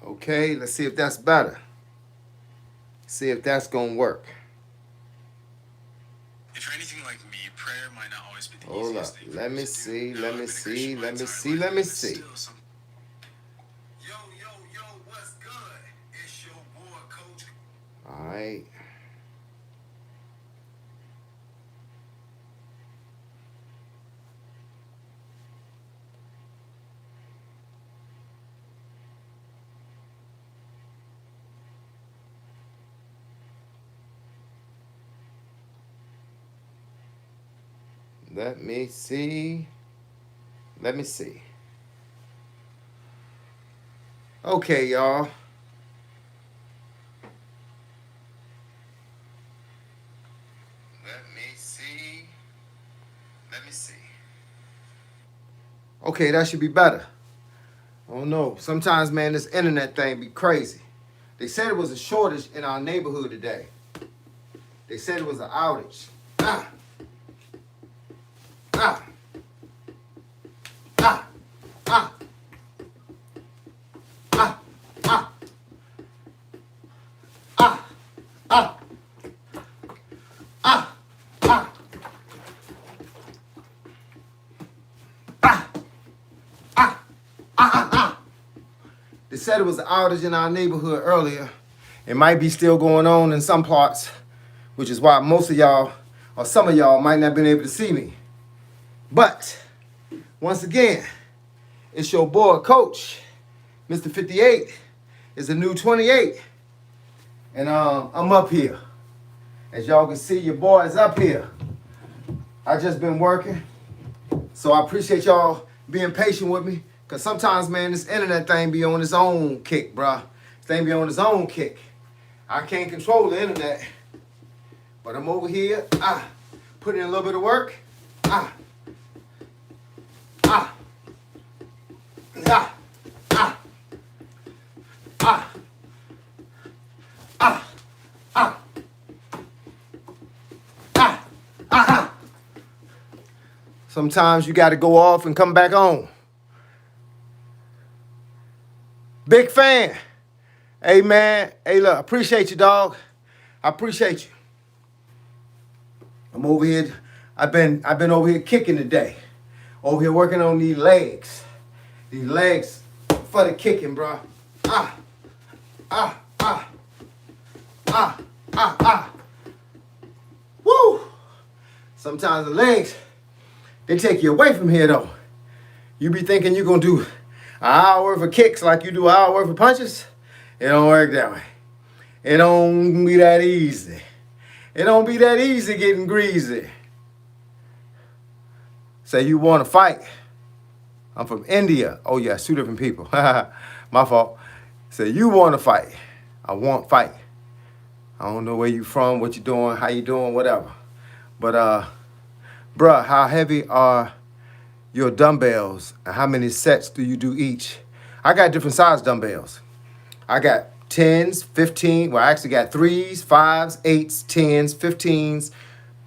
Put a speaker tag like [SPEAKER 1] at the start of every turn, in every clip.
[SPEAKER 1] Okay, let's see if that's better. See if that's gonna work.
[SPEAKER 2] If you're anything like me, prayer might not always be the
[SPEAKER 1] Hold
[SPEAKER 2] easiest
[SPEAKER 1] up.
[SPEAKER 2] thing for
[SPEAKER 1] Let
[SPEAKER 2] you
[SPEAKER 1] me
[SPEAKER 2] to do.
[SPEAKER 1] see. Let
[SPEAKER 2] I've
[SPEAKER 1] me
[SPEAKER 2] been a Christian
[SPEAKER 1] see.
[SPEAKER 2] my
[SPEAKER 1] Let me
[SPEAKER 2] entire
[SPEAKER 1] see.
[SPEAKER 2] life,
[SPEAKER 1] Let me
[SPEAKER 2] and it's
[SPEAKER 1] see.
[SPEAKER 2] still some. Yo, what's good? It's your boy, Coach.
[SPEAKER 1] All right. Let me see. Let me see. Okay, y'all. Let me see. Let me see. Okay, that should be better. I don't know. Sometimes, man, this internet thing be crazy. They said it was a shortage in our neighborhood today. They said it was an outage. Ah, ah, ah, ah, ah, ah, ah, ah, ah, ah, ah, ah, ah. They said it was an outage in our neighborhood earlier. It might be still going on in some parts, which is why most of y'all, or some of y'all, might not have been able to see me. But, once again, it's your boy, Coach, Mr. 58. It's a new 28. And I'm up here. As y'all can see, your boy is up here. I just been working. So I appreciate y'all being patient with me. Because sometimes, man, this internet thing be on its own kick, bruh. This thing be on its own kick. I can't control the internet. But I'm over here, putting in a little bit of work. Ah, ah, ah, ah, ah, ah, ah, ah, ah. Sometimes you got to go off and come back on. Big fan. Hey, man. Hey, look, appreciate you, dog. I appreciate you. I'm over here. I've been over here kicking today. Over here working on these legs. These legs for the kicking, bro. Ah, ah, ah, ah, ah, ah. Woo! Sometimes the legs, they take you away from here, though. You be thinking you're going to do an hour worth of kicks like you do an hour worth of punches. It don't work that way. It don't be that easy. It don't be that easy getting greasy. Say you want to fight. I'm from India. Oh, yeah, 2 different people. My fault. Say you want to fight. I want fight. I don't know where you from, what you doing, how you doing, whatever. But, bruh, how heavy are your dumbbells and how many sets do you do each? I got different size dumbbells. I got 10s, 15, well, I actually got 3s, 5s, 8s, 10s, 15s,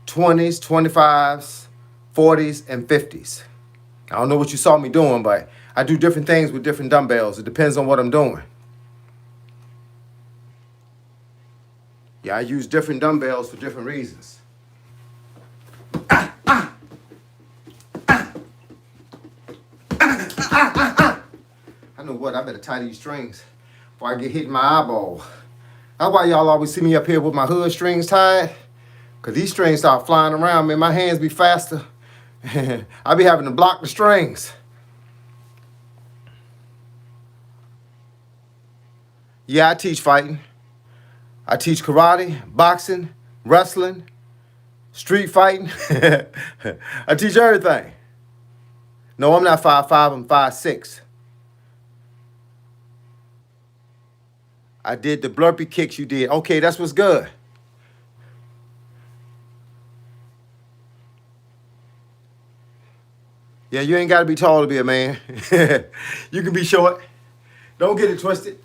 [SPEAKER 1] 20s, 25s, 40s, and 50s. I don't know what you saw me doing, but I do different things with different dumbbells. It depends on what I'm doing. Yeah, I use different dumbbells for different reasons. I know what, I better tie these strings before I get hit in my eyeball. That's why y'all always see me up here with my hood strings tied. Because these strings start flying around, man. My hands be faster. I be having to block the strings. Yeah, I teach fighting. I teach karate, boxing, wrestling, street fighting. I teach everything. No, I'm not 5'5", I'm 5'6". I did the blurpy kicks you did. Okay, that's what's good. Yeah, you ain't got to be tall to be a man. You can be short. Don't get it twisted.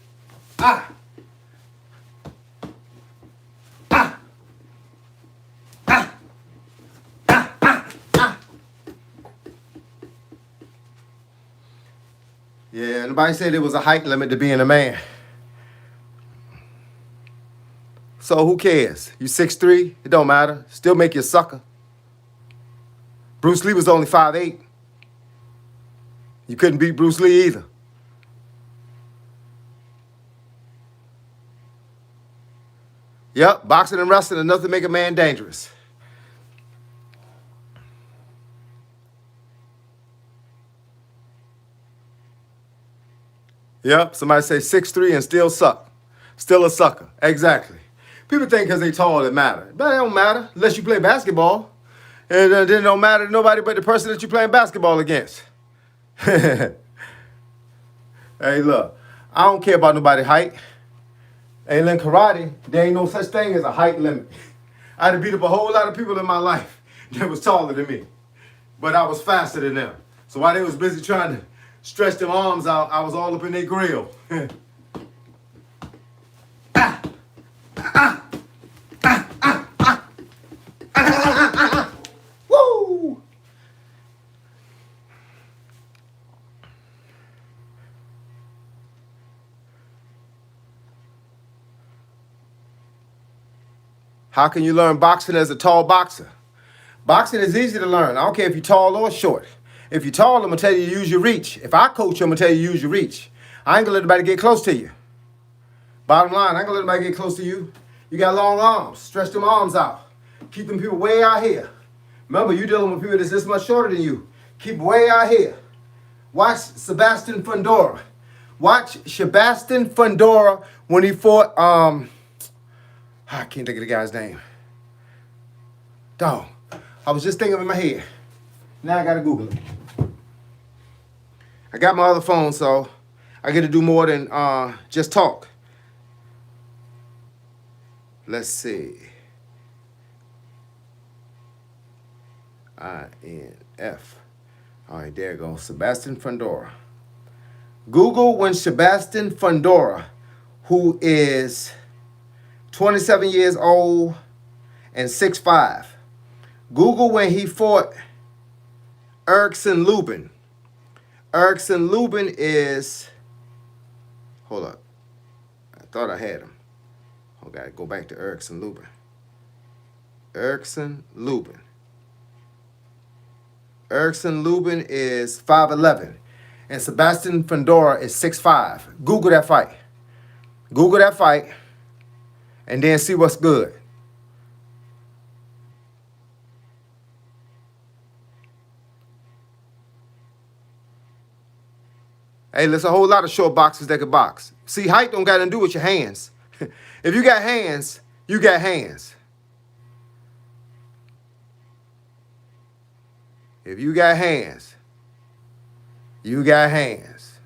[SPEAKER 1] Ah, ah, ah, ah, ah, ah. Yeah, nobody said there was a height limit to being a man. So who cares? You 6'3", it don't matter. Still make you a sucker. Bruce Lee was only 5'8". You couldn't beat Bruce Lee either. Yep, boxing and wrestling enough to make a man dangerous. Yep, somebody say 6'3" and still suck. Still a sucker. Exactly. People think because they tall it matter. But it don't matter unless you play basketball. And then it don't matter to nobody but the person that you're playing basketball against. Hey, look, I don't care about nobody's height. Hey, in karate, there ain't no such thing as a height limit. I had to beat up a whole lot of people in my life that was taller than me. But I was faster than them. So while they was busy trying to stretch them arms out, I was all up in their grill. Woo! How can you learn boxing as a tall boxer? Boxing is easy to learn. I don't care if you're tall or short. If you're tall, I'm going to tell you to use your reach. If I coach you, I'm going to tell you to use your reach. I ain't going to let anybody get close to you. Bottom line, I ain't going to let anybody get close to you. You got long arms. Stretch them arms out. Keep them people way out here. Remember, you're dealing with people that's this much shorter than you. Keep way out here. Watch Sebastian Fundora. Watch Sebastian Fundora when he fought, I can't think of the guy's name. Dog. I was just thinking of it in my head. Now I got to Google it. I got my other phone, so I get to do more than just talk. Let's see. INF. All right, there you go. Sebastian Fundora. Google when Sebastian Fundora, who is 27 years old and 6'5". Google when he fought Erickson Lubin. Erickson Lubin is, hold up. I thought I had him. I gotta go back to Erickson Lubin. Erickson Lubin. Erickson Lubin is 5'11", and Sebastian Fundora is 6'5". Google that fight. Google that fight, and then see what's good. Hey, there's a whole lot of short boxers that can box. See, height don't got nothing to do with your hands. If you got hands, you got hands. If you got hands, you got hands.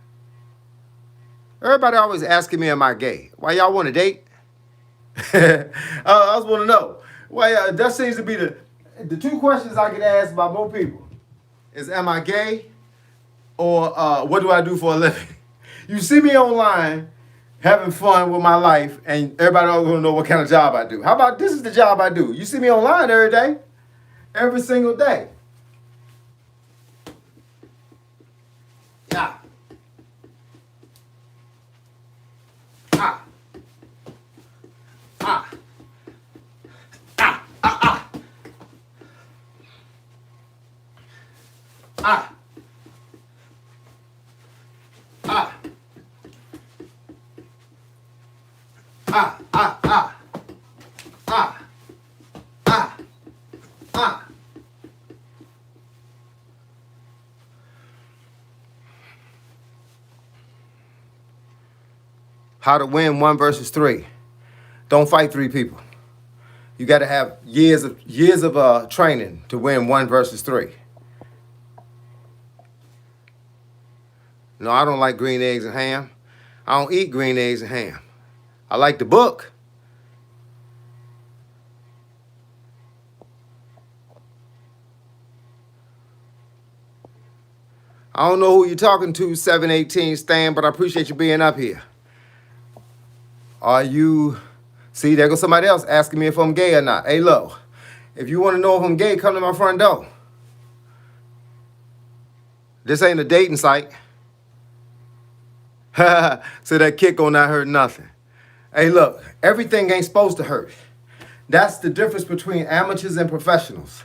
[SPEAKER 1] Everybody always asking me, am I gay? Why y'all want to date? I just want to know. Well, that seems to be the two questions I get asked by more people. Is am I gay? Or what do I do for a living? You see me online having fun with my life, and everybody always want to know what kind of job I do. How about this is the job I do? You see me online every day, every single day. Yeah. Ah. Ah. Ah. Ah. Ah. Ah. Ah. Ah, ah, ah. Ah. Ah. Ah. How to win 1 versus 3. Don't fight 3 people. You got to have years of training to win 1 versus 3. No, I don't like green eggs and ham. I don't eat green eggs and ham. I like the book. I don't know who you're talking to, 718 Stan, but I appreciate you being up here. Are you... See, there goes somebody else asking me if I'm gay or not. Hey, look, if you want to know if I'm gay, come to my front door. This ain't a dating site. So that kick on not hurt nothing. Hey, look, everything ain't supposed to hurt. That's the difference between amateurs and professionals.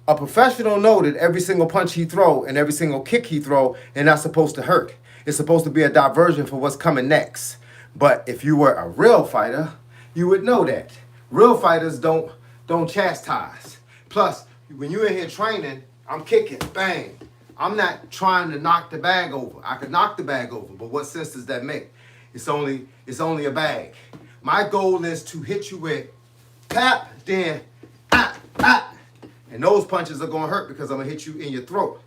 [SPEAKER 1] A professional know that every single punch he throw and every single kick he throw is not supposed to hurt. It's supposed to be a diversion for what's coming next. But if you were a real fighter, you would know that. Real fighters don't chastise. Plus, when you're in here training, I'm kicking, bang. I'm not trying to knock the bag over. I could knock the bag over, but what sense does that make? It's only a bag. My goal is to hit you with tap, then and those punches are gonna hurt because I'm gonna hit you in your throat.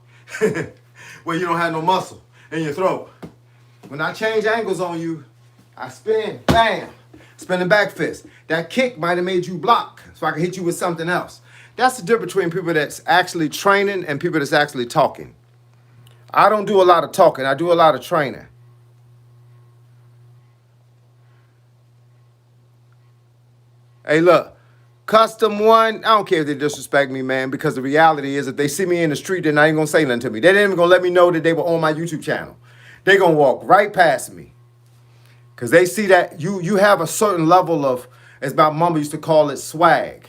[SPEAKER 1] Where you don't have no muscle in your throat. When I change angles on you, I spin, bam, spinning back fist. That kick might have made you block, so I can hit you with something else. That's the difference between people that's actually training and people that's actually talking. I don't do a lot of talking, I do a lot of training. Hey, look, Custom One, I don't care if they disrespect me, man, because the reality is if they see me in the street, they're not even going to say nothing to me. They ain't even going to let me know that they were on my YouTube channel. They're going to walk right past me because they see that you have a certain level of, as my mama used to call it, swag,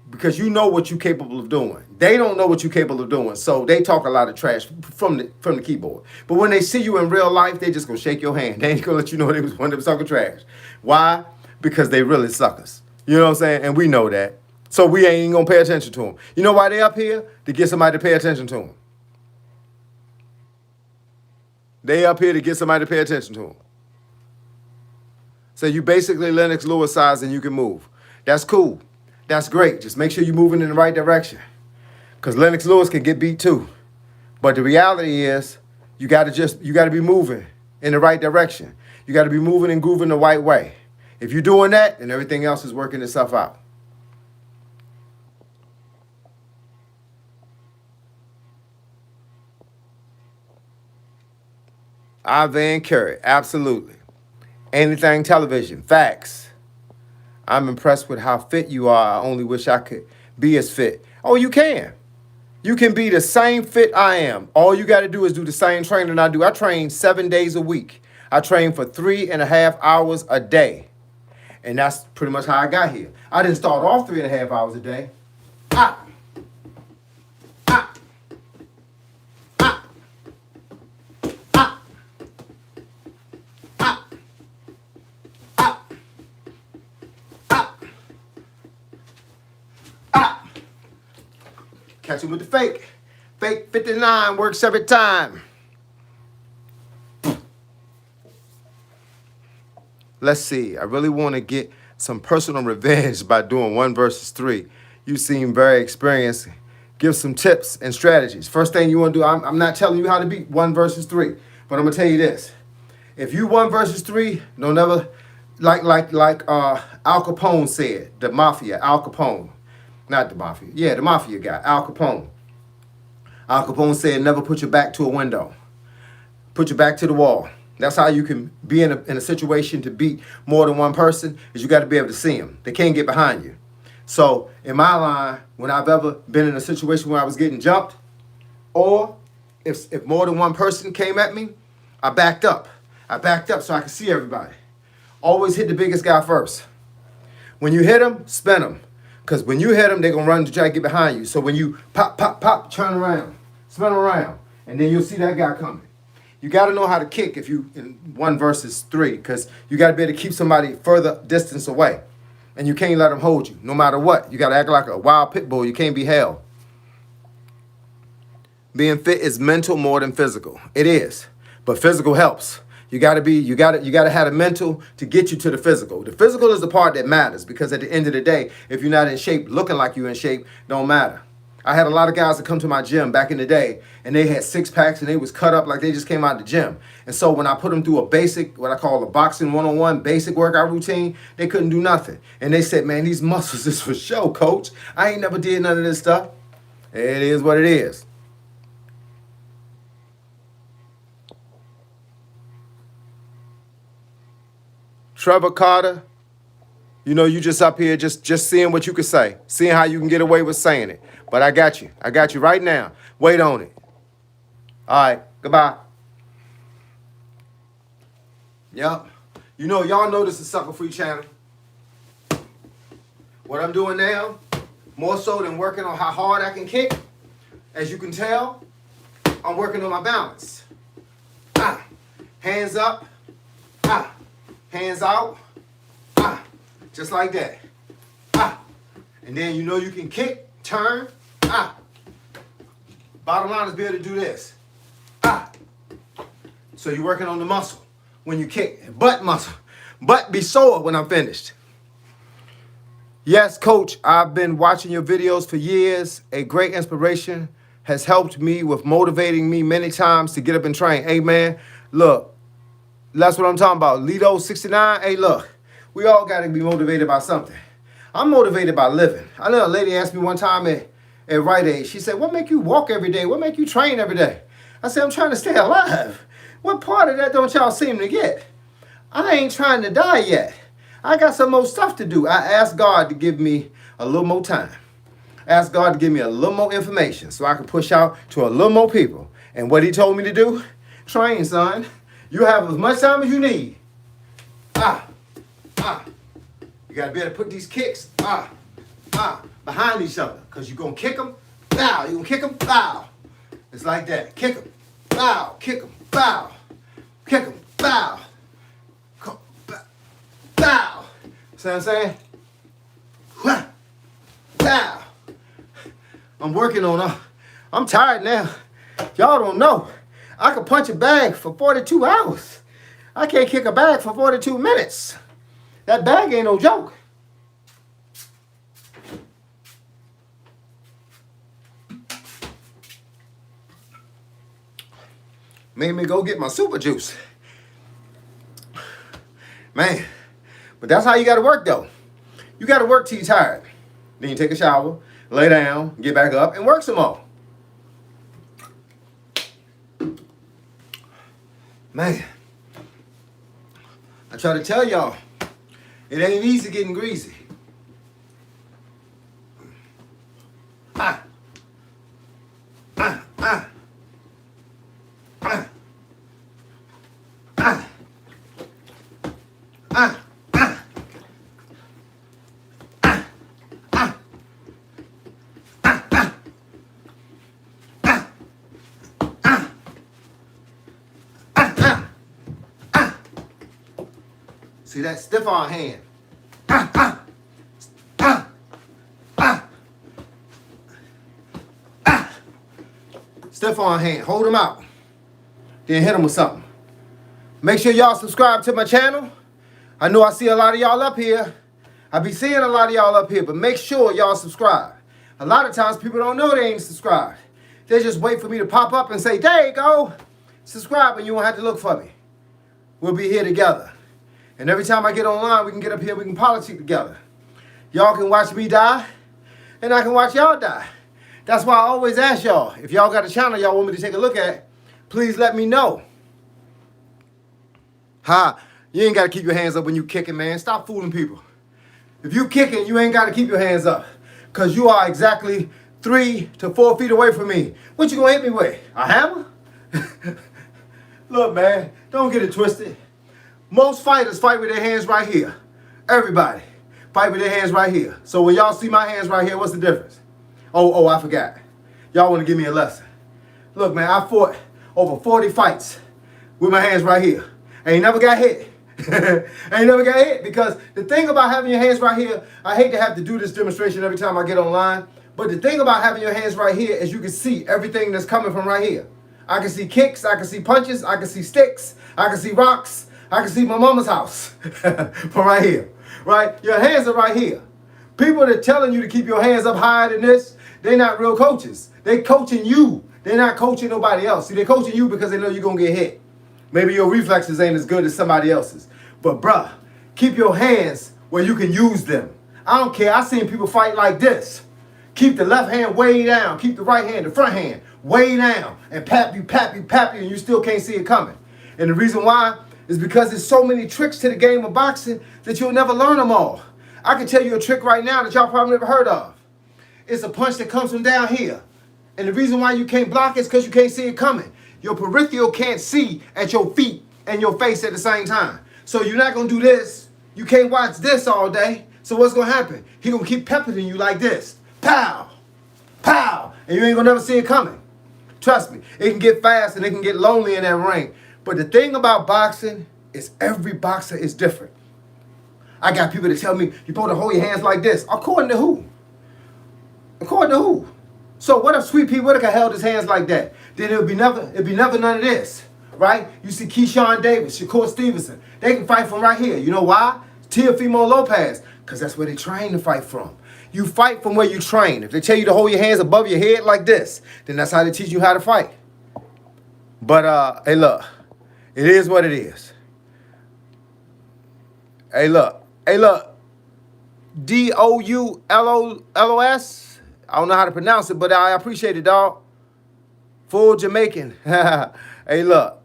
[SPEAKER 1] because you know what you're capable of doing. They don't know what you're capable of doing, so they talk a lot of trash from the keyboard. But when they see you in real life, they just going to shake your hand. They ain't going to let you know they was one of them sucker trash. Why? Because they really suckers. You know what I'm saying? And we know that. So we ain't even going to pay attention to them. You know why they up here? To get somebody to pay attention to them. They up here to get somebody to pay attention to them. So you basically Lennox Lewis size and you can move. That's cool. That's great. Just make sure you're moving in the right direction. Because Lennox Lewis can get beat too. But the reality is you got to be moving in the right direction. You got to be moving and grooving the right way. If you're doing that, then everything else is working itself out. Ivan Curry, absolutely. Anything television, facts. I'm impressed with how fit you are. I only wish I could be as fit. Oh, you can. You can be the same fit I am. All you got to do is do the same training I do. I train 7 days a week. I train for 3.5 hours a day. And that's pretty much how I got here. I didn't start off 3.5 hours a day. Ah. Ah. Ah. Ah. Ah. Ah. Ah. Ah. Catch him with the fake. Fake 59 works every time. Let's see. I really want to get some personal revenge by doing 1 versus 3. You seem very experienced. Give some tips and strategies. First thing you want to do, I'm not telling you how to beat 1 versus 3, but I'm going to tell you this. If you 1 versus 3, don't never, like Al Capone said, the mafia, Al Capone. Not the mafia. Yeah, the mafia guy, Al Capone. Al Capone said, never put your back to a window. Put your back to the wall. That's how you can be in a situation to beat more than one person, is you got to be able to see them. They can't get behind you. So in my line, when I've ever been in a situation where I was getting jumped, or if more than one person came at me, I backed up. I backed up so I could see everybody. Always hit the biggest guy first. When you hit them, spin them. Because when you hit them, they're going to run to try to get behind you. So when you pop, pop, pop, turn around, spin around, and then you'll see that guy coming. You got to know how to kick if you in 1 versus 3, because you got to be able to keep somebody further distance away. And you can't let them hold you, no matter what. You got to act like a wild pit bull. You can't be held. Being fit is mental more than physical. It is. But physical helps. You got to have a mental to get you to the physical. The physical is the part that matters, because at the end of the day, if you're not in shape, looking like you're in shape, don't matter. I had a lot of guys that come to my gym back in the day, and they had 6 packs and they was cut up like they just came out of the gym. And so when I put them through a basic, what I call a boxing 101 basic workout routine, they couldn't do nothing. And they said, man, these muscles is for show, coach. I ain't never did none of this stuff. It is what it is. Trevor Carter, you know, you just up here just seeing what you can say, seeing how you can get away with saying it. But I got you. I got you right now. Wait on it. All right. Goodbye. Yep. You know, y'all know this is Sucker Free Channel. What I'm doing now, more so than working on how hard I can kick, as you can tell, I'm working on my balance. Hands up, hands out, just like that. And then you know you can kick, turn, Bottom line is be able to do this. So you're working on the muscle when you kick, butt muscle. Butt be sore when I'm finished. Yes, coach, I've been watching your videos for years. A great inspiration has helped me with motivating me many times to get up and train. Hey, man, look, that's what I'm talking about. Lido 69, hey, look, we all got to be motivated by something. I'm motivated by living. I know a lady asked me one time at Rite Aid, she said, what make you walk every day? What make you train every day? I said, I'm trying to stay alive. What part of that don't y'all seem to get? I ain't trying to die yet. I got some more stuff to do. I asked God to give me a little more time. Asked God to give me a little more information so I can push out to a little more people. And what he told me to do? Train, son. You have as much time as you need. You got to be able to put these kicks behind each other. Because you're going to kick them, bow. You're going to kick them, bow. It's like that. Kick them, bow. Kick them, bow. Kick them, bow. Bow. See what I'm saying? Bow. I'm working on I'm tired now. Y'all don't know. I could punch a bag for 42 hours. I can't kick a bag for 42 minutes. That bag ain't no joke. Made me go get my super juice. Man, but that's how you got to work, though. You got to work till you're tired. Then you take a shower, lay down, get back up, and work some more. Man, I try to tell y'all, it ain't easy getting greasy. See that stiff arm hand. Stiff arm hand. Hold them out. Then hit them with something. Make sure y'all subscribe to my channel. I know I see a lot of y'all up here. I be seeing a lot of y'all up here, but make sure y'all subscribe. A lot of times people don't know they ain't subscribed. They just wait for me to pop up and say, there you go. Subscribe and you won't have to look for me. We'll be here together. And every time I get online, we can get up here, we can politic together. Y'all can watch me die, and I can watch y'all die. That's why I always ask y'all, if y'all got a channel y'all want me to take a look at, please let me know. You ain't got to keep your hands up when you kicking, man. Stop fooling people. If you kicking, you ain't got to keep your hands up. Because you are exactly 3 to 4 feet away from me. What you going to hit me with? A hammer? Look, man, don't get it twisted. Most fighters fight with their hands right here. Everybody fight with their hands right here. So when y'all see my hands right here, what's the difference? Oh, I forgot. Y'all want to give me a lesson. Look, man, I fought over 40 fights with my hands right here. I ain't never got hit. I ain't never got hit because the thing about having your hands right here, I hate to have to do this demonstration every time I get online, but the thing about having your hands right here is you can see everything that's coming from right here. I can see kicks, I can see punches, I can see sticks, I can see rocks. I can see my mama's house from right here, right? Your hands are right here. People that are telling you to keep your hands up higher than this, they're not real coaches. They're coaching you. They're not coaching nobody else. See, they're coaching you because they know you're going to get hit. Maybe your reflexes ain't as good as somebody else's. But bruh, keep your hands where you can use them. I don't care. I've seen people fight like this. Keep the left hand way down. Keep the right hand, the front hand, way down. And pap you, and you still can't see it coming. And the reason why is because there's so many tricks to the game of boxing that you'll never learn them all. I can tell you a trick right now that y'all probably never heard of. It's a punch that comes from down here. And the reason why you can't block it is because you can't see it coming. Your peripheral can't see at your feet and your face at the same time. So you're not gonna do this. You can't watch this all day. So what's gonna happen? He gonna keep peppering you like this. Pow! Pow! And you ain't gonna never see it coming. Trust me, it can get fast and it can get lonely in that ring. But the thing about boxing is every boxer is different. I got people that tell me, you're supposed to hold your hands like this. According to who? According to who? So what if Sweet Pea Whitaker held his hands like that? Then it'd be never none of this, right? You see Keyshawn Davis, Shakur Stevenson. They can fight from right here. You know why? Teofimo Lopez, because that's where they train to fight from. You fight from where you train. If they tell you to hold your hands above your head like this, then that's how they teach you how to fight. But, hey, look. It is what it is. Hey, look. Doulos. I don't know how to pronounce it, but I appreciate it, dog. Full Jamaican. Hey, look.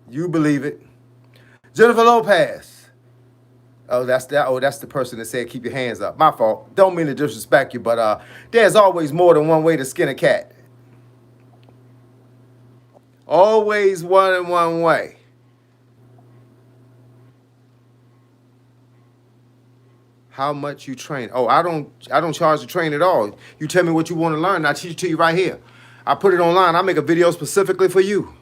[SPEAKER 1] You believe it. Jennifer Lopez. That's the person that said keep your hands up. My fault. Don't mean to disrespect you, but there's always more than one way to skin a cat. Always one way. How much you train? Oh, I don't charge to train at all. You tell me what you want to learn, and I teach it to you right here. I put it online. I make a video specifically for you.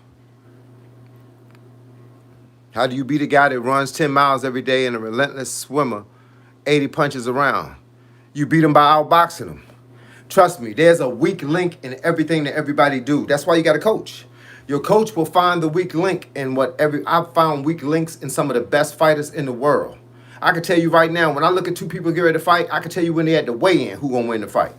[SPEAKER 1] How do you beat a guy that runs 10 miles every day and a relentless swimmer, 80 punches around? You beat him by outboxing him. Trust me, there's a weak link in everything that everybody do. That's why you got a coach. Your coach will find the weak link in I've found weak links in some of the best fighters in the world. I can tell you right now, when I look at two people get ready to fight, I can tell you when they at the weigh-in who gonna win the fight.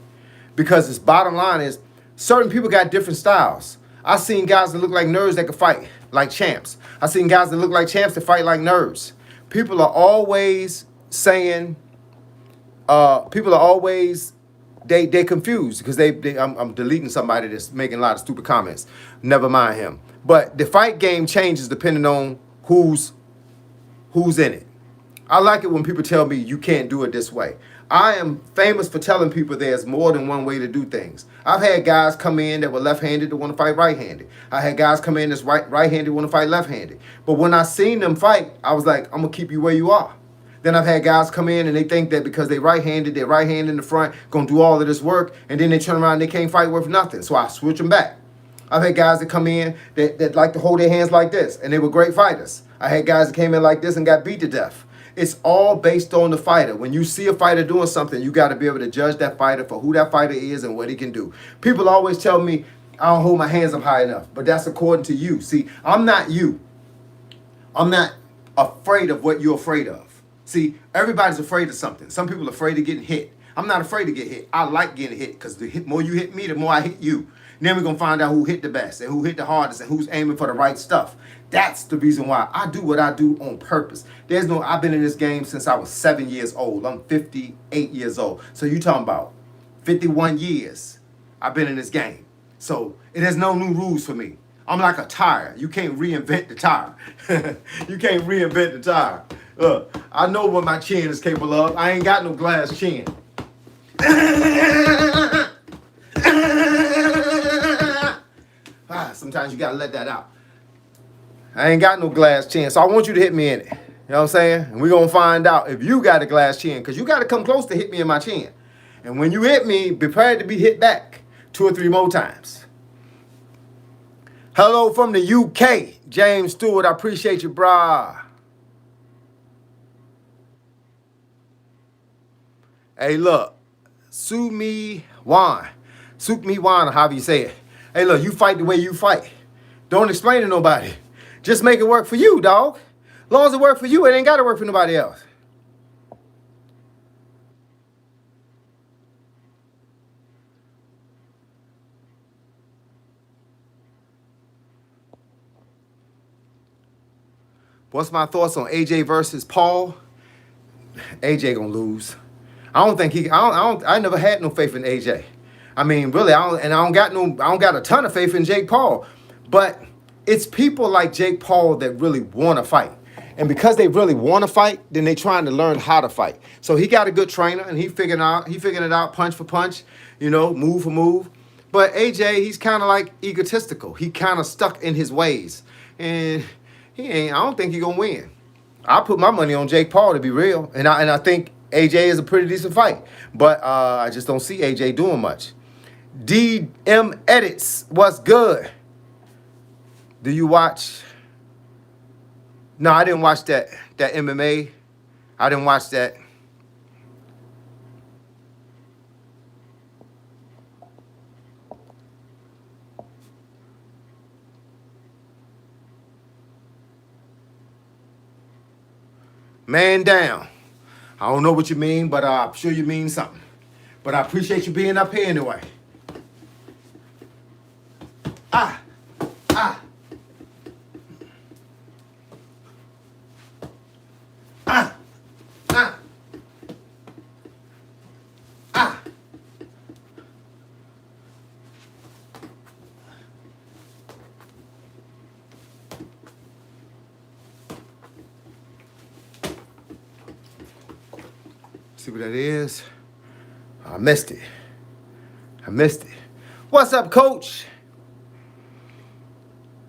[SPEAKER 1] Because its bottom line is, certain people got different styles. I've seen guys that look like nerds that can fight like champs. I've seen guys that look like champs that fight like nerds. People are always saying, they confused because I'm deleting somebody that's making a lot of stupid comments. Never mind him. But the fight game changes depending on who's in it. I like it when people tell me you can't do it this way. I am famous for telling people there's more than one way to do things. I've had guys come in that were left-handed that want to fight right-handed. I had guys come in that's right-handed want to fight left-handed. But when I seen them fight, I was like, I'm going to keep you where you are. Then I've had guys come in and they think that because they're right-handed, their right hand in the front, going to do all of this work, and then they turn around and they can't fight worth nothing. So I switch them back. I've had guys that come in that like to hold their hands like this, and they were great fighters. I had guys that came in like this and got beat to death. It's all based on the fighter. When you see a fighter doing something, you got to be able to judge that fighter for who that fighter is and what he can do. People always tell me I don't hold my hands up high enough, but that's according to you. See, I'm not you. I'm not afraid of what you're afraid of. See, everybody's afraid of something. Some people are afraid of getting hit. I'm not afraid to get hit. I like getting hit because the more you hit me, the more I hit you. And then we're going to find out who hit the best and who hit the hardest and who's aiming for the right stuff. That's the reason why I do what I do on purpose. I've been in this game since I was 7 years old. I'm 58 years old. So you talking about 51 years I've been in this game. So it has no new rules for me. I'm like a tire. You can't reinvent the tire. You can't reinvent the tire. I know what my chin is capable of. I ain't got no glass chin. Sometimes you gotta let that out. I ain't got no glass chin, so I want you to hit me in it. You know what I'm saying? And we're gonna find out if you got a glass chin, because you gotta come close to hit me in my chin. And when you hit me, be prepared to be hit back 2 or 3 more times. Hello from the UK, James Stewart. I appreciate you, brah. Hey, look, Sue Me Wan, or however you say it. Hey, look, you fight the way you fight. Don't explain to nobody. Just make it work for you, dog. As long as it works for you, it ain't got to work for nobody else. What's my thoughts on AJ versus Paul? AJ gonna lose. I never had no faith in AJ. I mean, really, I don't got a ton of faith in Jake Paul. But it's people like Jake Paul that really want to fight. And because they really want to fight, then they trying to learn how to fight. So he got a good trainer and he figured it out punch for punch, move for move. But AJ, he's kind of like egotistical. He kind of stuck in his ways. And I don't think he's going to win. I put my money on Jake Paul, to be real, and I think AJ is a pretty decent fight, but I just don't see AJ doing much. DM Edits, what's good? Do you watch? No, I didn't watch that MMA. I didn't watch that. Man down. I don't know what you mean, but I'm sure you mean something. But I appreciate you being up here anyway. Ah, ah, ah, ah, ah. See what that is? I missed it. I missed it. What's up, coach?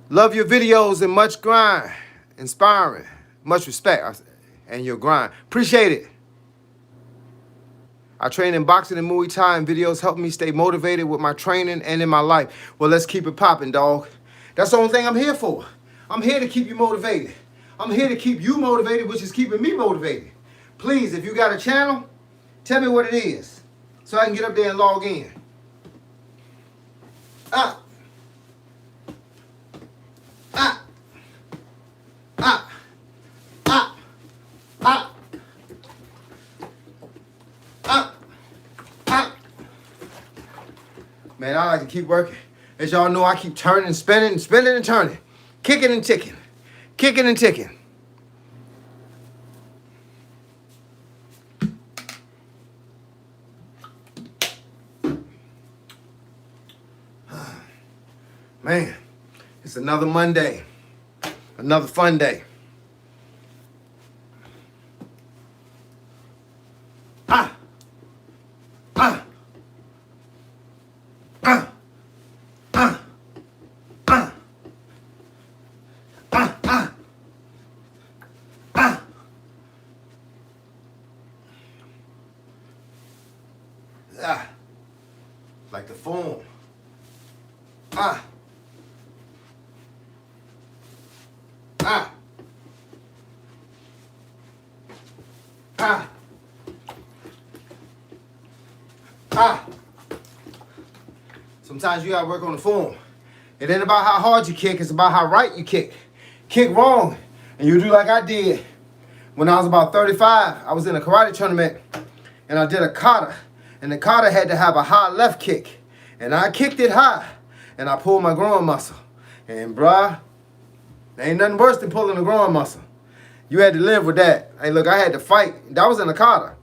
[SPEAKER 1] Love your videos and much grind. Inspiring. Much respect. And your grind. Appreciate it. I train in boxing and Muay Thai, and videos help me stay motivated with my training and in my life. Well, let's keep it popping, dog. That's the only thing I'm here for. I'm here to keep you motivated. I'm here to keep you motivated, which is keeping me motivated. Please, if you got a channel, tell me what it is so I can get up there and log in. Ah. Ah. Ah. Ah. Ah. Ah. Ah. Man, I like to keep working. As y'all know, I keep turning, spinning and turning. Kicking and ticking. Kicking and ticking. Man, it's another Monday. Another fun day. Ah. Ah. Ah. Ah. Ah. Ah. Ah. Ah. Ah. Like the foam. Ah. Ah. Ah. Ah. Sometimes you gotta work on the form. It ain't about how hard you kick, it's about how right you kick. Kick wrong, and you do like I did. When I was about 35, I was in a karate tournament, and I did a kata. And the kata had to have a high left kick. And I kicked it high, and I pulled my groin muscle. And bruh, there ain't nothing worse than pulling the groin muscle. You had to live with that. Hey, look, I had to fight. That was in the kata.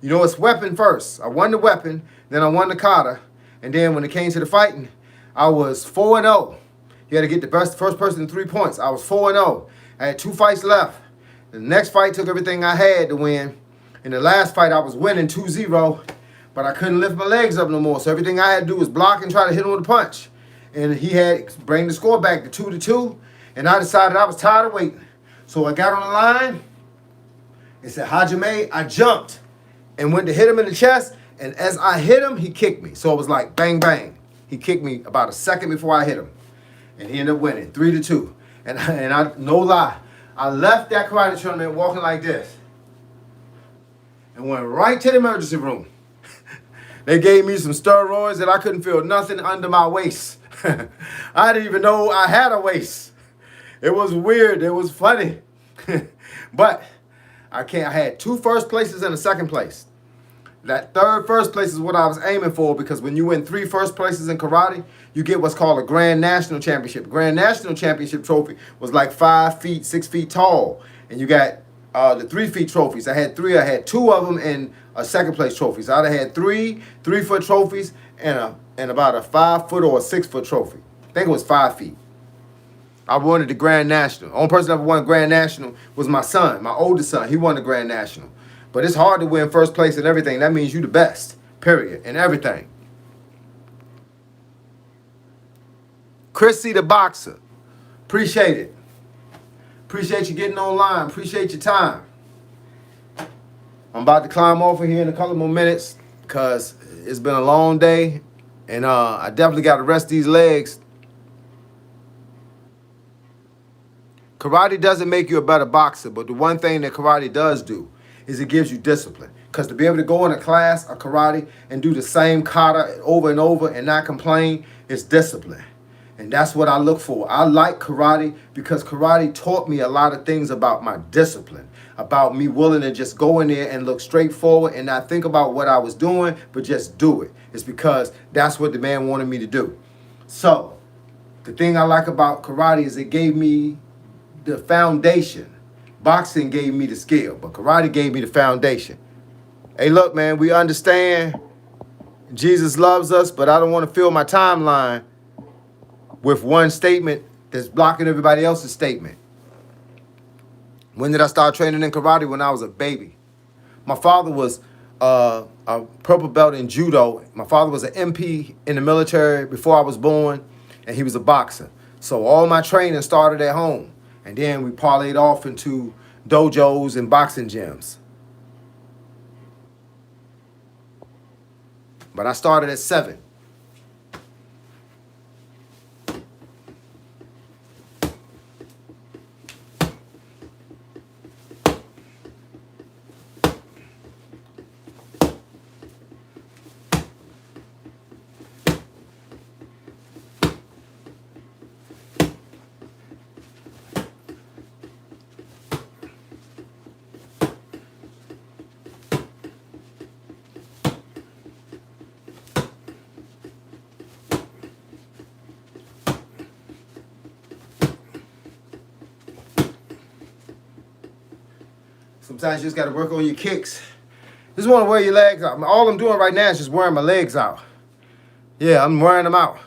[SPEAKER 1] You know, it's weapon first. I won the weapon, then I won the kata. And then when it came to the fighting, I was 4-0. You had to get the first person to 3 points. I was 4-0. I had 2 fights left. The next fight took everything I had to win. In the last fight, I was winning 2-0, but I couldn't lift my legs up no more. So everything I had to do was block and try to hit him with a punch. And he had to bring the score back to 2-2. And I decided I was tired of waiting. So I got on the line and said, Hajime, I jumped and went to hit him in the chest. And as I hit him, he kicked me. So it was like bang, bang. He kicked me about a second before I hit him. And he ended up winning 3-2. And I no lie, I left that karate tournament walking like this and went right to the emergency room. They gave me some steroids that I couldn't feel nothing under my waist. I didn't even know I had a waist. It was weird. It was funny. But I had 2 first places and a second place. That third first place is what I was aiming for, because when you win 3 first places in karate, you get what's called a Grand National Championship. Grand National Championship trophy was like 5 feet, 6 feet tall. And you got the 3 feet trophies. I had 3. I had 2 of them in a second place trophy. So I'd have had 3 3-foot trophies and about a 5-foot or a 6-foot trophy. I think it was 5 feet. I won the Grand National. The only person that ever won Grand National was my son, my oldest son. He won the Grand National. But it's hard to win first place in everything. That means you the best, period, in everything. Chrissy the boxer. Appreciate it. Appreciate you getting online. Appreciate your time. I'm about to climb off of here in a couple more minutes because it's been a long day, and I definitely got to rest these legs. Karate doesn't make you a better boxer, but the one thing that karate does do is it gives you discipline. Because to be able to go in a class of karate and do the same kata over and over and not complain is discipline. And that's what I look for. I like karate because karate taught me a lot of things about my discipline, about me willing to just go in there and look straight forward and not think about what I was doing, but just do it. It's because that's what the man wanted me to do. So the thing I like about karate is it gave me the foundation. Boxing gave me the skill, but karate gave me the foundation. Hey, look, man, we understand Jesus loves us, but I don't want to fill my timeline with one statement that's blocking everybody else's statement. When did I start training in karate? When I was a baby. My father was a purple belt in judo. My father was an MP in the military before I was born, and he was a boxer. So all my training started at home, and then we parlayed off into dojos and boxing gyms. But I started at 7. Sometimes you just got to work on your kicks. Just want to wear your legs out. All I'm doing right now is just wearing my legs out. Yeah, I'm wearing them out.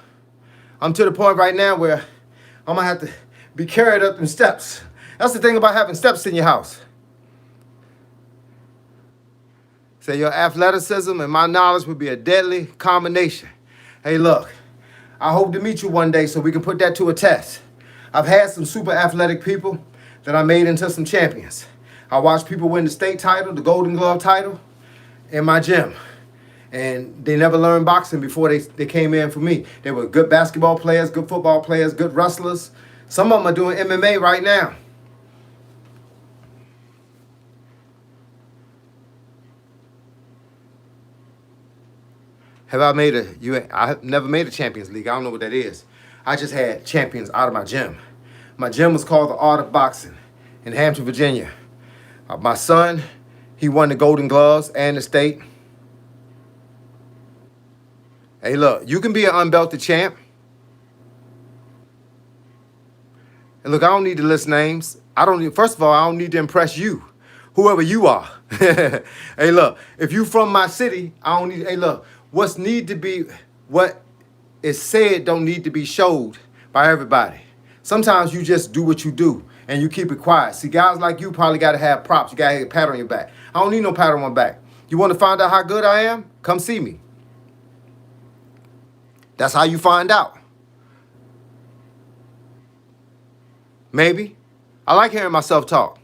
[SPEAKER 1] I'm to the point right now where I'm going to have to be carried up in steps. That's the thing about having steps in your house. Say your athleticism and my knowledge would be a deadly combination. Hey, look, I hope to meet you one day so we can put that to a test. I've had some super athletic people that I made into some champions. I watched people win the state title, the Golden Glove title, in my gym. And they never learned boxing before they came in for me. They were good basketball players, good football players, good wrestlers. Some of them are doing MMA right now. I have never made a Champions League. I don't know what that is. I just had champions out of my gym. My gym was called the Art of Boxing in Hampton, Virginia. My son, he won the Golden Gloves and the state. Hey, look, you can be an unbelted champ. And look, I don't need to list names. First of all, I don't need to impress you, whoever you are. Hey, look, if you from my city, hey, look, what is said don't need to be showed by everybody. Sometimes you just do what you do and you keep it quiet. See, guys like you probably got to have props. You got to have a pat on your back. I don't need no pat on my back. You want to find out how good I am? Come see me. That's how you find out. Maybe. I like hearing myself talk.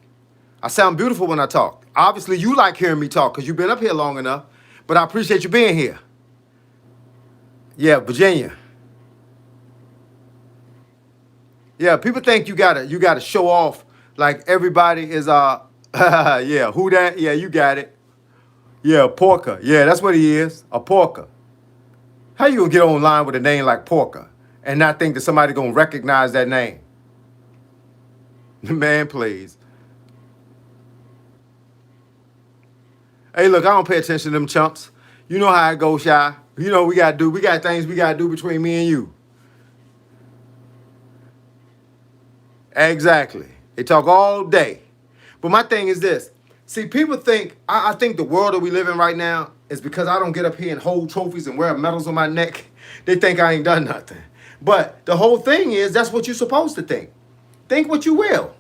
[SPEAKER 1] I sound beautiful when I talk. Obviously, you like hearing me talk because you've been up here long enough, but I appreciate you being here. Yeah, Virginia. Yeah, people think you gotta show off like everybody is yeah, who that? Yeah, you got it. Yeah, Porker. Yeah, that's what he is, a Porker. How you gonna get online with a name like Porker and not think that somebody gonna recognize that name? Man, please. Hey, look, I don't pay attention to them chumps. You know how it goes, Shy. You know we got things we gotta do between me and you. Exactly. They talk all day. But my thing is this. See, people think, I think the world that we live in right now is because I don't get up here and hold trophies and wear medals on my neck. They think I ain't done nothing. But the whole thing is that's what you're supposed to think. Think what you will.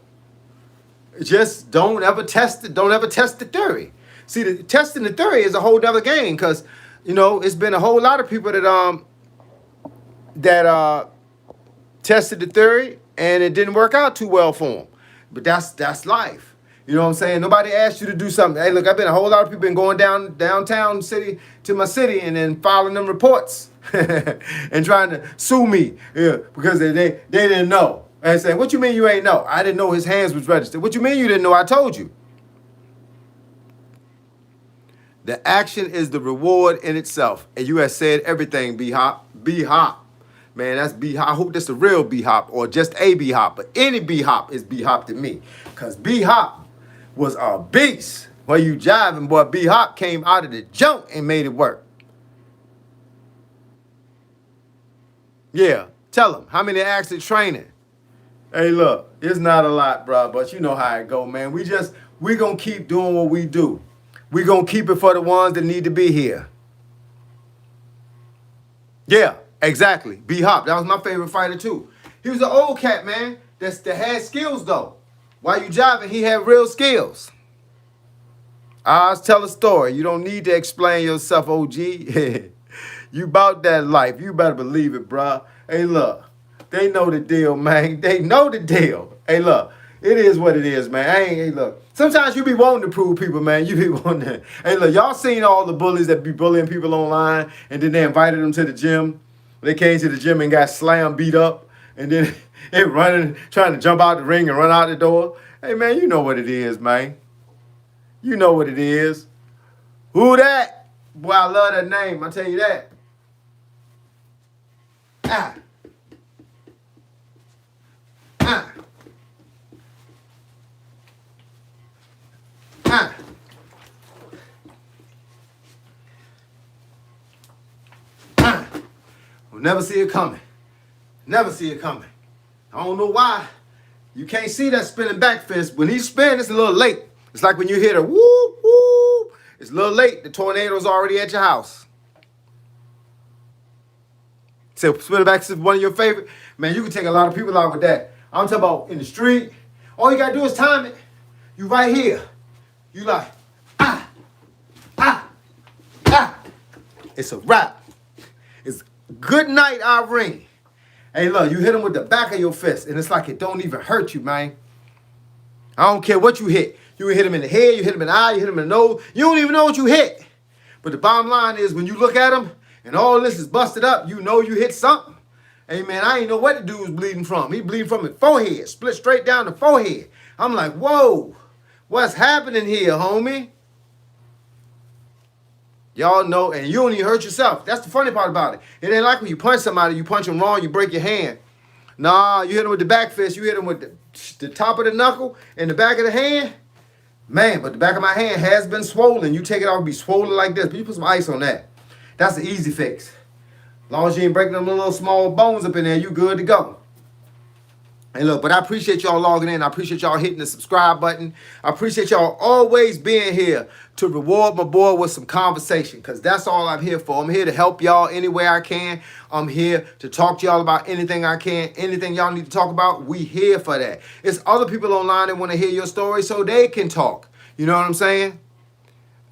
[SPEAKER 1] Just don't ever test it. Don't ever test the theory. See, testing the theory is a whole other game because, it's been a whole lot of people that tested the theory and it didn't work out too well for them. But that's life. You know what I'm saying? Nobody asked you to do something. Hey, look, I've been a whole lot of people been going downtown city to my city and then filing them reports and trying to sue me, yeah, because they didn't know. And saying, what you mean you ain't know? I didn't know his hands was registered. What you mean you didn't know? I told you. The action is the reward in itself. And you have said everything, B-Hop. B-Hop. Man, that's B-Hop. I hope that's the real B-Hop or just a B-Hop. But any B-Hop is B-Hop to me. Because B-Hop was a beast. While you jiving, boy, B-Hop came out of the junk and made it work. Yeah, tell them. How many actually training? Hey, look, it's not a lot, bro, but you know how it go, man. We gonna keep doing what we do. We gonna keep it for the ones that need to be here. Yeah, exactly. B-Hop, that was my favorite fighter too. He was an old cat, man, that had skills though. While you jiving, he had real skills. I'll tell a story. You don't need to explain yourself, OG. You about that life. You better believe it, bruh. Hey, look. They know the deal, man. They know the deal. Hey, look. It is what it is, man. Hey, look. Sometimes you be wanting to prove people, man. You be wanting to. Hey, look. Y'all seen all the bullies that be bullying people online, and then they invited them to the gym. They came to the gym and got slammed, beat up, and then they running, trying to jump out the ring and run out the door. Hey, man, you know what it is, man. You know what it is. Who that? Boy, I love that name. I tell you that. Ah. Ah. Ah. Ah. We'll never see it coming. Never see it coming. I don't know why. You can't see that spinning back fist. When he spins, it's a little late. It's like when you hit a whoop, whoop. It's a little late. The tornado's already at your house. So spinning back is one of your favorite. Man, you can take a lot of people out with that. I'm talking about in the street. All you got to do is time it. You right here. You like, ah, ah, ah. It's a wrap. It's good night, Irene. Hey, look, you hit him with the back of your fist, and it's like it don't even hurt you, man. I don't care what you hit. You hit him in the head, you hit him in the eye, you hit him in the nose. You don't even know what you hit. But the bottom line is when you look at him and all this is busted up, you know you hit something. Hey, man, I ain't know what the dude was bleeding from. He bleeding from his forehead, split straight down the forehead. I'm like, whoa, what's happening here, homie? Y'all know, and you don't even hurt yourself. That's the funny part about it. It ain't like when you punch somebody, you punch them wrong, you break your hand. Nah, you hit him with the back fist, you hit him with the top of the knuckle and the back of the hand. Man, but the back of my hand has been swollen. You take it off, it'll be swollen like this. But you put some ice on that. That's an easy fix. As long as you ain't breaking them little small bones up in there, you good to go. And look, but I appreciate y'all logging in. I appreciate y'all hitting the subscribe button. I appreciate y'all always being here to reward my boy with some conversation, because that's all I'm here for. I'm here to help y'all any way I can. I'm here to talk to y'all about anything I can. Anything y'all need to talk about, we here for that. It's other people online that want to hear your story so they can talk. You know what I'm saying?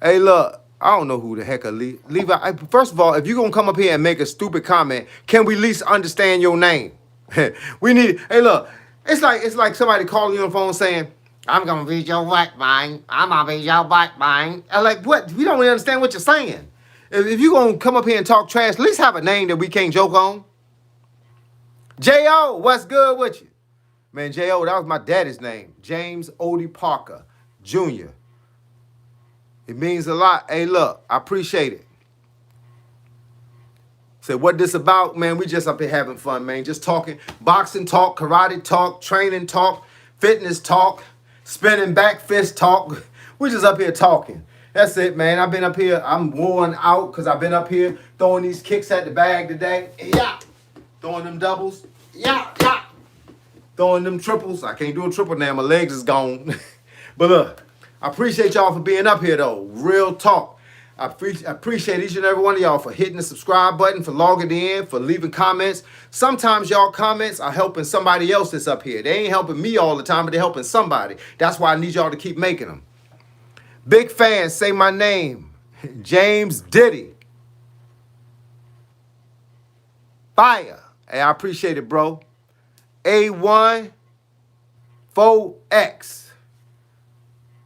[SPEAKER 1] Hey, look, I don't know who the heck Levi. First of all, if you're going to come up here and make a stupid comment, can we at least understand your name? We need, hey, look, it's like somebody calling you on the phone saying, I'm going to beat your back, man. I'm going to beat your back, man. I'm like, what? We don't really understand what you're saying. If you're going to come up here and talk trash, at least have a name that we can't joke on. J.O., what's good with you? Man, J.O., that was my daddy's name. James Odie Parker, Jr. It means a lot. Hey, look, I appreciate it. Say, what this about, man? We just up here having fun, man. Just talking, boxing talk, karate talk, training talk, fitness talk, spinning back fist talk. We just up here talking. That's it, man. I've been up here. I'm worn out because I've been up here throwing these kicks at the bag today. Yeah. Throwing them doubles. Yeah, yeah. Throwing them triples. I can't do a triple now. My legs is gone. But look, I appreciate y'all for being up here, though. Real talk. I appreciate each and every one of y'all for hitting the subscribe button, for logging in, for leaving comments. Sometimes y'all comments are helping somebody else that's up here. They ain't helping me all the time, but they're helping somebody. That's why I need y'all to keep making them. Big fans, say my name. James Diddy. Fire. Hey, I appreciate it, bro. A1 4X.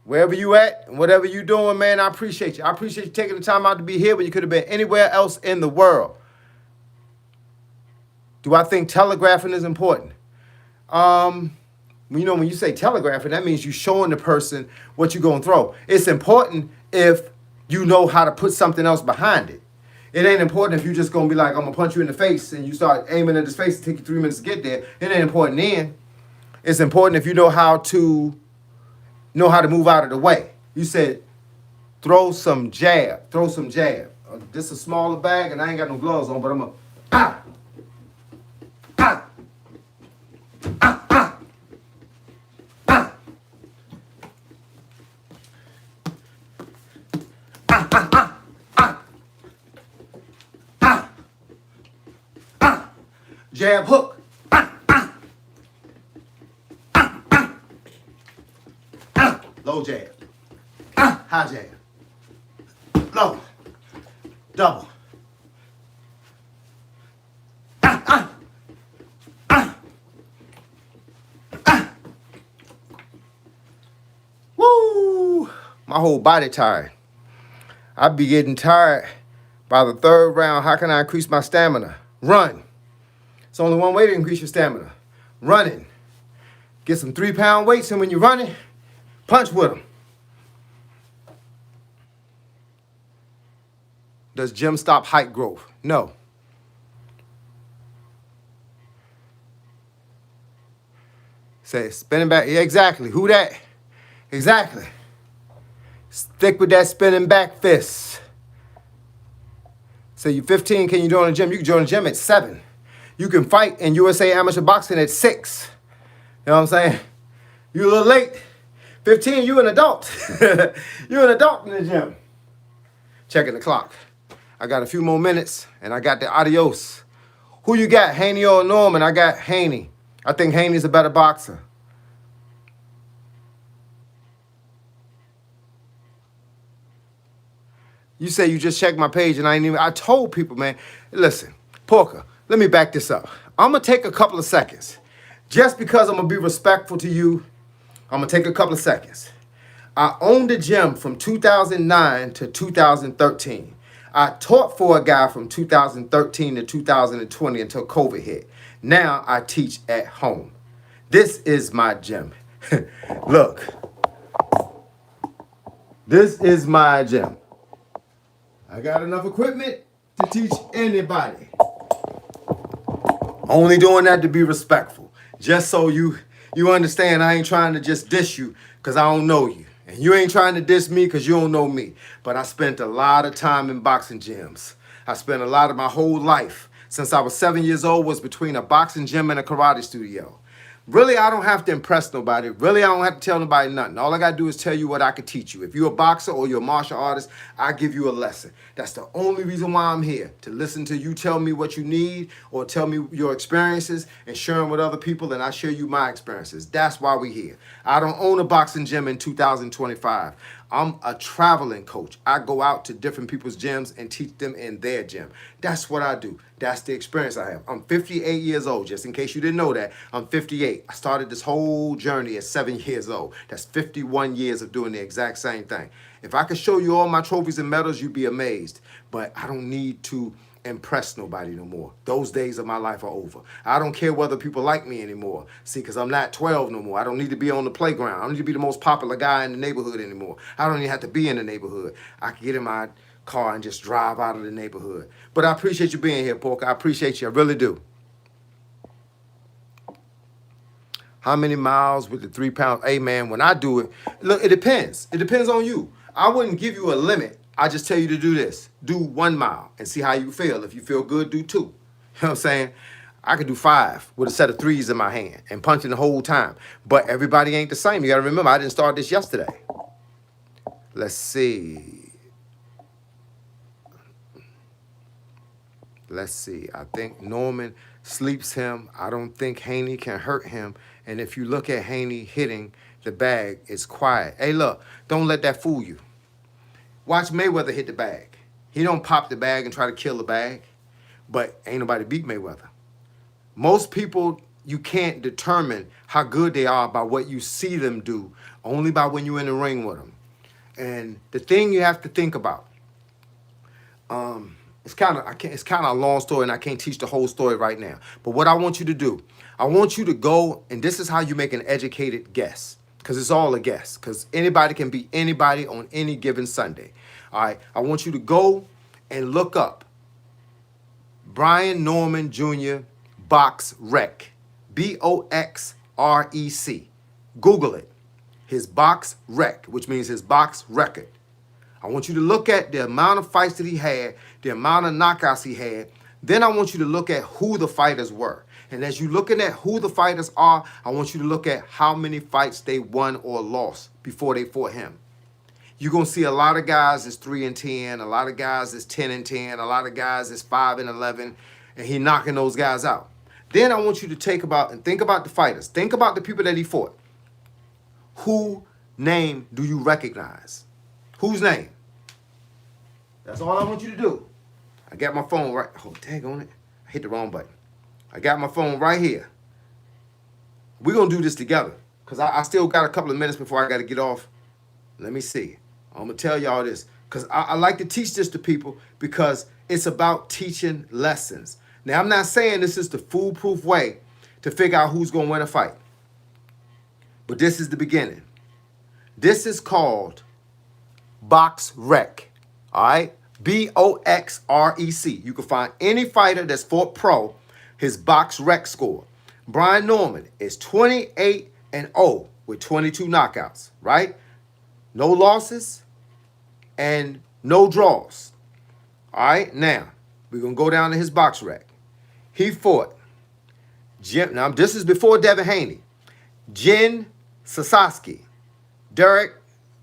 [SPEAKER 1] Wherever you at and whatever you doing, man, I appreciate you. I appreciate you taking the time out to be here, but you could have been anywhere else in the world. Do I think telegraphing is important? When you say telegraphing, that means you showing the person what you're going to throw. It's important if you know how to put something else behind it. It ain't important if you just going to be like, I'm going to punch you in the face and you start aiming at his face and take you 3 minutes to get there. It ain't important then. It's important if you know how to move out of the way. You said, throw some jab. This is a smaller bag and I ain't got no gloves on, but I'm going to, ah, ah, ah, ah, ah. Jab hook. Low jab. High jab. Low. Double. Woo! My whole body tired. I be getting tired by the third round. How can I increase my stamina? Run. It's only one way to increase your stamina. Running. Get some 3-pound weights, and when you're running, punch with them. Does gym stop height growth? No. Say, spinning back. Yeah, exactly. Who that? Exactly. Stick with that spinning back fist. Say you're 15, can you join the gym? You can join the gym at 7. You can fight in USA Amateur Boxing at 6. You know what I'm saying? You're a little late. 15, you an adult. You're an adult in the gym. Checking the clock. I got a few more minutes, and I got the adios. Who you got, Haney or Norman? I got Haney. I think Haney's a better boxer. You say you just checked my page, and I told people, man, listen, Porker, let me back this up. I'm going to take a couple of seconds. Just because I'm going to be respectful to you, I'm going to take a couple of seconds. I owned the gym from 2009 to 2013. I taught for a guy from 2013 to 2020 until COVID hit. Now I teach at home. This is my gym. Look. This is my gym. I got enough equipment to teach anybody. Only doing that to be respectful. Just so you understand, I ain't trying to just diss you because I don't know you. And you ain't trying to diss me because you don't know me. But I spent a lot of time in boxing gyms. I spent a lot of my whole life, since I was 7 years old, was between a boxing gym and a karate studio. Really, I don't have to impress nobody. Really, I don't have to tell nobody nothing. All I got to do is tell you what I could teach you. If you're a boxer or you're a martial artist, I give you a lesson. That's the only reason why I'm here, to listen to you tell me what you need or tell me your experiences and share them with other people, and I share you my experiences. That's why we're here. I don't own a boxing gym in 2025. I'm a traveling coach. I go out to different people's gyms and teach them in their gym. That's what I do. That's the experience I have. I'm 58 years old, just in case you didn't know that. I'm 58. I started this whole journey at 7 years old. That's 51 years of doing the exact same thing. If I could show you all my trophies and medals, you'd be amazed. But I don't need to impress nobody no more. Those days of my life are over. I don't care whether people like me anymore. See, because I'm not 12 no more. I don't need to be on the playground. I don't need to be the most popular guy in the neighborhood anymore. I don't even have to be in the neighborhood. I can get in my car and just drive out of the neighborhood. But I appreciate you being here, Porker. I appreciate you. I really do. How many miles with the 3 pound? Hey, man, when I do it, look, it depends. It depends on you. I wouldn't give you a limit. I just tell you to do this. Do 1 mile and see how you feel. If you feel good, do 2. You know what I'm saying? I could do 5 with a set of 3s in my hand and punching the whole time. But everybody ain't the same. You got to remember, I didn't start this yesterday. Let's see. I think Norman sleeps him. I don't think Haney can hurt him. And if you look at Haney hitting the bag, it's quiet. Hey, look, don't let that fool you. Watch Mayweather hit the bag. He don't pop the bag and try to kill the bag, but ain't nobody beat Mayweather. Most people you can't determine how good they are by what you see them do, only by when you're in the ring with them. And the thing you have to think about, it's kind of a long story, and I can't teach the whole story right now. But what I want you to do, I want you to go, and this is how you make an educated guess, because it's all a guess, because anybody can be anybody on any given Sunday. All right, I want you to go and look up Brian Norman Jr. Box Rec, BOXREC. Google it. His box rec, which means his box record. I want you to look at the amount of fights that he had, the amount of knockouts he had. Then I want you to look at who the fighters were. And as you're looking at who the fighters are, I want you to look at how many fights they won or lost before they fought him. You're going to see a lot of guys that's 3-10, a lot of guys that's 10-10, a lot of guys that's 5-11, and he knocking those guys out. Then I want you to think about the fighters. Think about the people that he fought. Who name do you recognize? Whose name? That's all I want you to do. I got my phone right. Oh, tag on it. I hit the wrong button. I got my phone right here. We're going to do this together because I still got a couple of minutes before I got to get off. Let me see. I'm going to tell y'all this because I like to teach this to people because it's about teaching lessons. Now, I'm not saying this is the foolproof way to figure out who's going to win a fight. But this is the beginning. This is called Box Rec. All right? BOXREC. You can find any fighter that's fought pro, his Box Rec score. Brian Norman is 28-0 with 22 knockouts, right? No losses and no draws. All right? Now, we're going to go down to his Box Rec. He fought Jim. Now, this is before Devin Haney. Jen Sasaki, Derek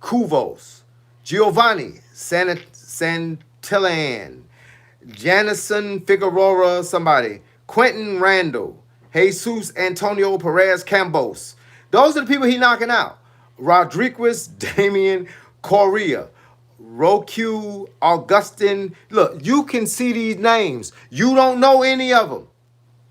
[SPEAKER 1] Kuvos, Giovanni Santillan, Janison Figueroa, Quentin Randall, Jesus Antonio Perez Campos. Those are the people he knocking out. Rodriguez Damian Correa, Roku Augustin. Look, you can see these names. You don't know any of them.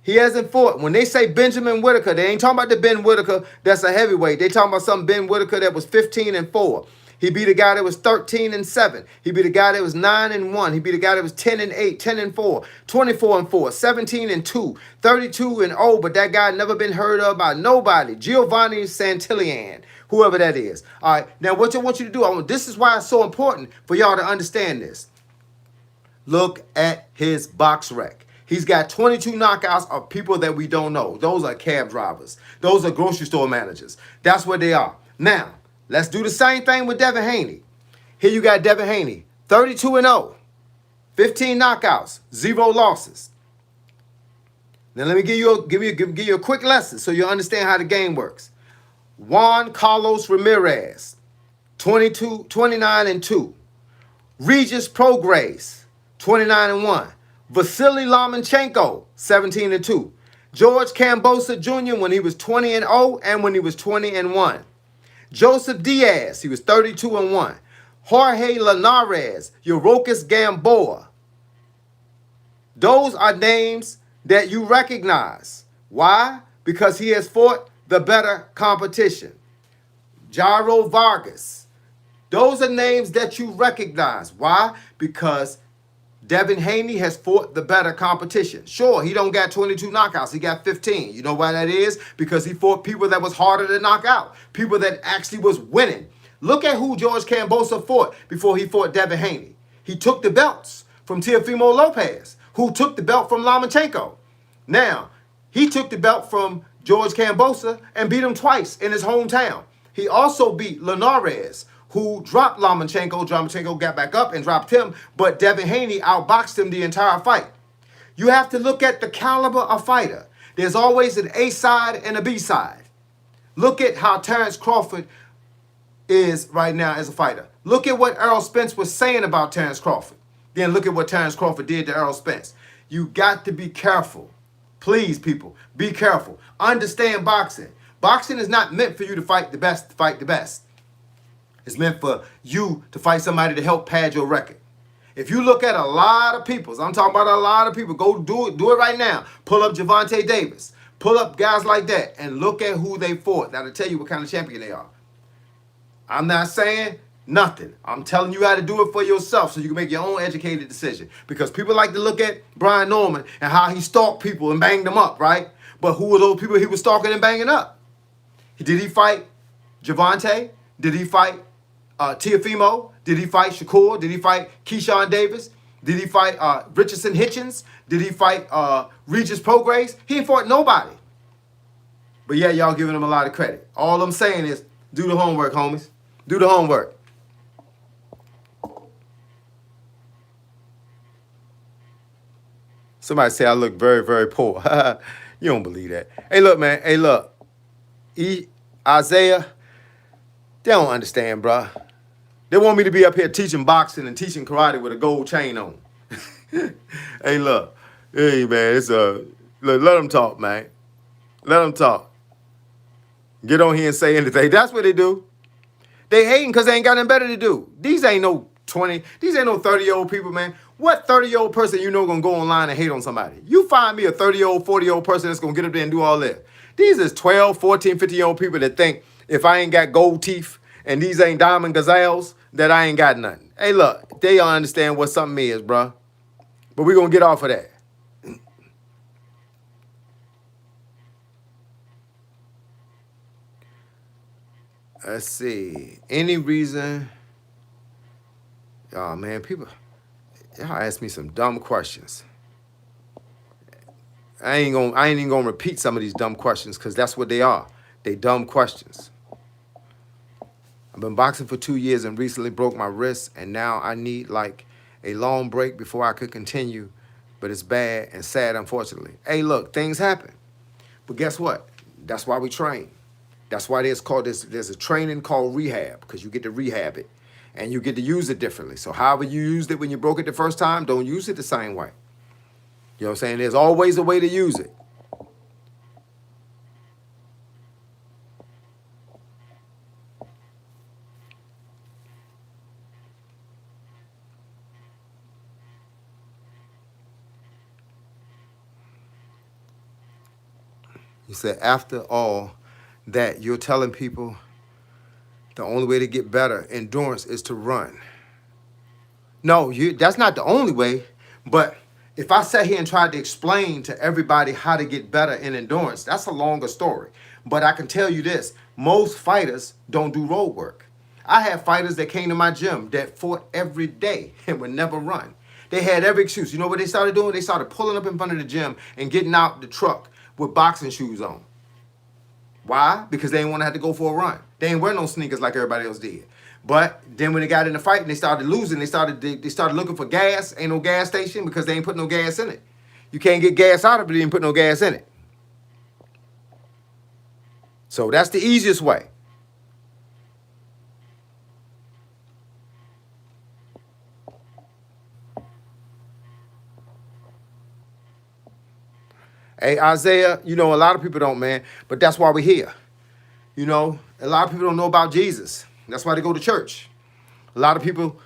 [SPEAKER 1] He hasn't fought. When they say Benjamin Whitaker, they ain't talking about the Ben Whitaker that's a heavyweight. They talking about some Ben Whitaker that was 15-4. He beat a guy that was 13-7. He beat a guy that was 9-1. He beat a guy that was 10-8, 10-4, 24-4, 17-2, 32-0. But that guy never been heard of by nobody. Giovanni Santillan, whoever that is. All right. Now, what I want you to do, this is why it's so important for y'all to understand this. Look at his box rec. He's got 22 knockouts of people that we don't know. Those are cab drivers. Those are grocery store managers. That's what they are. Now, let's do the same thing with Devin Haney. Here you got Devin Haney, 32-0, 15 knockouts, 0 losses. Now let me give you a quick lesson so you understand how the game works. Juan Carlos Ramirez, 29-2. Regis Prograis, 29-1. Vasily Lomachenko, 17-2. George Kambosos Jr. when he was 20-0 and when he was 20-1. Joseph Diaz, he was 32-1. Jorge Linares, Yurokis Gamboa. Those are names that you recognize. Why? Because he has fought the better competition. Jairo Vargas. Those are names that you recognize. Why? Because Devin Haney has fought the better competition. Sure, he don't got 22 knockouts. He got 15. You know why that is? Because he fought people that was harder to knock out. People that actually was winning. Look at who George Kambosos fought before he fought Devin Haney. He took the belts from Teofimo Lopez, who took the belt from Lomachenko. Now, he took the belt from George Kambosos and beat him twice in his hometown. He also beat Linares, who dropped Lomachenko. Lomachenko got back up and dropped him, but Devin Haney outboxed him the entire fight. You have to look at the caliber of fighter. There's always an A side and a B side. Look at how Terrence Crawford is right now as a fighter. Look at what Errol Spence was saying about Terrence Crawford. Then look at what Terrence Crawford did to Errol Spence. You got to be careful. Please, people, be careful. Understand boxing. Boxing is not meant for you to fight the best, It's meant for you to fight somebody to help pad your record. If you look at a lot of people, I'm talking about a lot of people, go do it right now. Pull up Gervonta Davis. Pull up guys like that and look at who they fought. That'll tell you what kind of champion they are. I'm not saying nothing. I'm telling you how to do it for yourself so you can make your own educated decision. Because people like to look at Brian Norman and how he stalked people and banged them up, right? But who were those people he was stalking and banging up? Did he fight Javante? Did he fight Teofimo? Did he fight Shakur? Did he fight Keyshawn Davis? Did he fight Richardson Hitchens? Did he fight Regis Prograis? He ain't fought nobody. But yeah, y'all giving him a lot of credit. All I'm saying is do the homework, homies. Do the homework. Somebody say I look very, very poor. You don't believe that. Hey, look, man. Hey, look. Isaiah, they don't understand, bruh. They want me to be up here teaching boxing and teaching karate with a gold chain on. Hey, look. Hey, man. Look, let them talk, man. Let them talk. Get on here and say anything. That's what they do. They hating because they ain't got nothing better to do. These ain't no 30-year-old people, man. What 30-year-old person you know gonna go online and hate on somebody? You find me a 30-year-old, 40-year-old person that's gonna get up there and do all that. These is 12, 14, 15-year-old people that think if I ain't got gold teeth and these ain't diamond gazelles, that I ain't got nothing. Hey, look, they don't understand what something is, bruh. But we gonna get off of that. Let's see. Any reason? Oh man, y'all ask me some dumb questions. I ain't even gonna repeat some of these dumb questions because that's what they are. They dumb questions. I've been boxing for 2 years and recently broke my wrist, and now I need like a long break before I could continue. But it's bad and sad, unfortunately. Hey, look, things happen. But guess what? That's why we train. That's why there's a training called rehab, because you get to rehab it and you get to use it differently. So however you used it when you broke it the first time, don't use it the same way. You know what I'm saying? There's always a way to use it. You said after all that you're telling people the only way to get better endurance is to run. No, that's not the only way. But if I sat here and tried to explain to everybody how to get better in endurance, that's a longer story. But I can tell you this, most fighters don't do road work. I had fighters that came to my gym that fought every day and would never run. They had every excuse. You know what they started doing? They started pulling up in front of the gym and getting out the truck with boxing shoes on. Why? Because they didn't want to have to go for a run. They ain't wear no sneakers like everybody else did. But then when they got in the fight and they started losing, they started looking for gas. Ain't no gas station because they ain't put no gas in it. You can't get gas out of it, they didn't put no gas in it. So that's the easiest way. Hey, Isaiah, you know, a lot of people don't, man, but that's why we're here. You know, a lot of people don't know about Jesus. That's why they go to church. A lot of people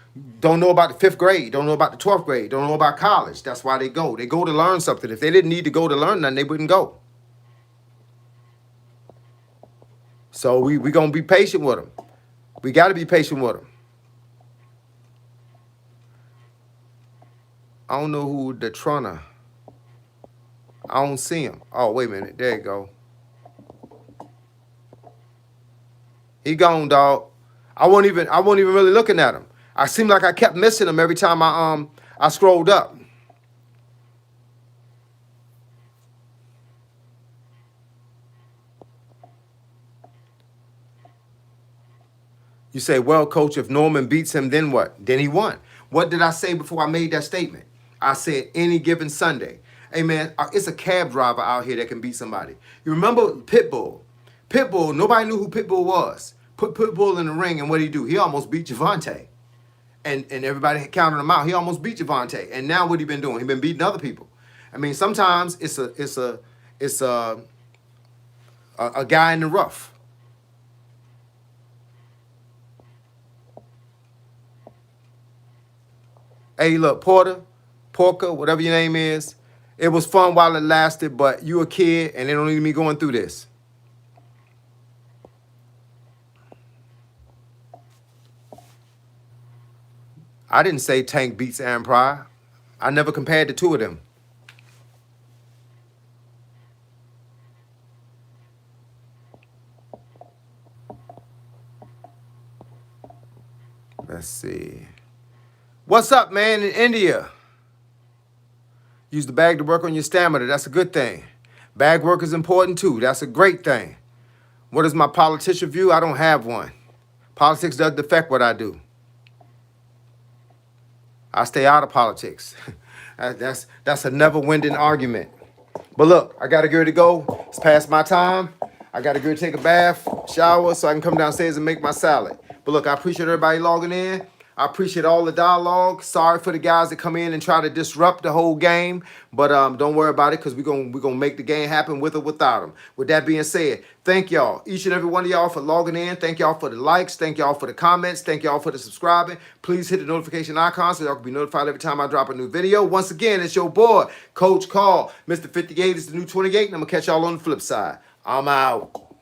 [SPEAKER 1] don't know about the 5th grade, don't know about the 12th grade, don't know about college. That's why they go. They go to learn something. If they didn't need to go to learn nothing, they wouldn't go. So we going to be patient with them. We got to be patient with them. I don't know who the Trona. I don't see him. Oh, wait a minute. There you go. He gone, dog. I wasn't even really looking at him. I seemed like I kept missing him every time I scrolled up. You say, well, coach, if Norman beats him, then what? Then he won. What did I say before I made that statement? I said any given Sunday. Hey, man, it's a cab driver out here that can beat somebody. You remember Pitbull? Pitbull, nobody knew who Pitbull was. Put Pitbull in the ring, and what did he do? He almost beat Javante. And everybody counted him out. He almost beat Javante. And now what he been doing? He been beating other people. I mean, sometimes it's a guy in the rough. Hey, look, Porter, whatever your name is, It was fun while it lasted, but you a kid and they don't need me going through this. I didn't say Tank beats Aaron Pryor. I never compared the two of them. Let's see. What's up, man, in India? Use the bag to work on your stamina. That's a good thing. Bag work is important too. That's a great thing. What is my politician view? I don't have one. Politics doesn't affect what I do. I stay out of politics. That's a never-winding argument. But look, I gotta get ready to go. It's past my time. I gotta go take a bath, shower, so I can come downstairs and make my salad. But look, I appreciate everybody logging in. I appreciate all the dialogue. Sorry for the guys that come in and try to disrupt the whole game, but don't worry about it because we're gonna make the game happen with or without them. With that being said, thank y'all, each and every one of y'all for logging in. Thank y'all for the likes. Thank y'all for the comments. Thank y'all for the subscribing. Please hit the notification icon so y'all can be notified every time I drop a new video. Once again, it's your boy, Coach Carl. Mr. 58 is the new 28, and I'm gonna catch y'all on the flip side. I'm out.